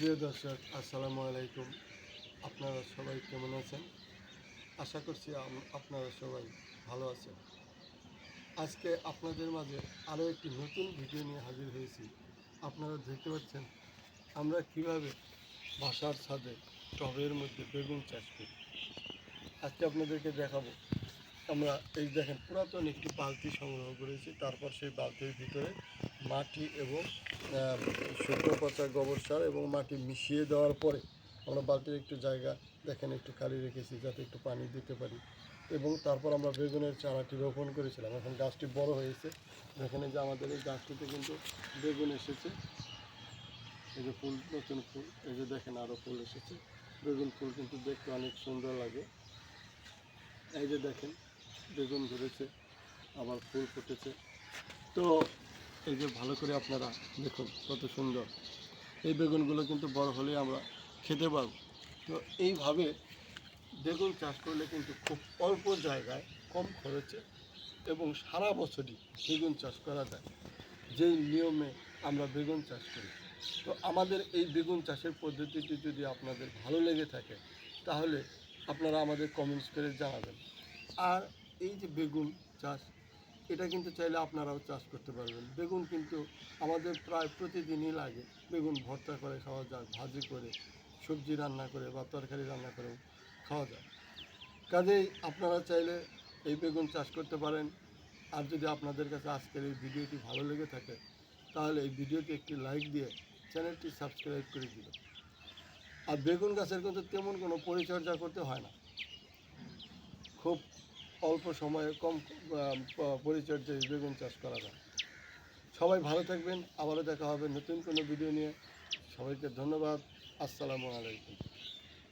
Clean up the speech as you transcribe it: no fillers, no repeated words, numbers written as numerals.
প্রিয় দর্শক, আসসালামু আলাইকুম। আপনারা সবাই কেমন আছেন? আশা করছি আপনারা সবাই ভালো আছেন। আজকে আপনাদের মাঝে আরও একটি নতুন ভিডিও নিয়ে হাজির হয়েছি। আপনারা দেখতে পাচ্ছেন আমরা কিভাবে বাসার ছাদে টবের মধ্যে বেগুন চাষ করি। আজকে আপনাদেরকে দেখাবো। আমরা এই দেখেন পুরাতন একটি বালতি সংগ্রহ করেছি। তারপর সেই বালতির ভিতরে মাটি এবং শুকনো পচা গোবর সার এবং মাটি মিশিয়ে দেওয়ার পরে আমরা বালতির একটু জায়গা দেখেন একটু খালি রেখেছি যাতে একটু পানি দিতে পারি। এবং তারপর আমরা বেগুনের চারাটি রোপণ করেছিলাম। এখন গাছটি বড় হয়েছে। দেখেন যে আমাদের এই গাছটিতে কিন্তু বেগুন এসেছে। এই যে ফুল, নতুন ফুল, এই যে দেখেন আরও ফুল এসেছে। বেগুন ফুল কিন্তু দেখতে অনেক সুন্দর লাগে। এই যে দেখেন বেগুন ধরেছে, আবার ফুল ফুটেছে। তো এই যে ভালো করে আপনারা দেখুন কত সুন্দর। এই বেগুনগুলো কিন্তু বড় হলে আমরা খেতে পারব। তো এইভাবে বেগুন চাষ করলে কিন্তু খুব অল্প জায়গায় কম খরচে এবং সারা বছরই বেগুন চাষ করা যায়, যেই নিয়মে আমরা বেগুন চাষ করি। তো আমাদের এই বেগুন চাষের পদ্ধতিটি যদি আপনাদের ভালো লেগে থাকে তাহলে আপনারা আমাদের কমেন্টস করে জানাবেন। আর এই যে বেগুন চাষ, এটা কিন্তু চাইলে আপনারাও চাষ করতে পারবেন। বেগুন কিন্তু আমাদের প্রায় প্রতিদিনই লাগে। বেগুন ভর্তা করে খাওয়া যায়, ভাজি করে, সবজি রান্না করে বা তরকারি রান্না করেও খাওয়া যায়। কাজেই আপনারা চাইলে এই বেগুন চাষ করতে পারেন। আর যদি আপনাদের কাছে আজকের এই ভিডিওটি ভালো লেগে থাকে তাহলে এই ভিডিওটি একটি লাইক দিয়ে চ্যানেলটি সাবস্ক্রাইব করে দিবেন। আর বেগুন গাছের কিন্তু তেমন কোনো পরিচর্যা করতে হয় না, খুব অল্প সময়ে কম পরিচর্যায় বেগুন চাষ করা যায়। সবাই ভালো থাকবেন। আবারও দেখা হবে নতুন কোনো ভিডিও নিয়ে। সবাইকে ধন্যবাদ। আসসালামু আলাইকুম।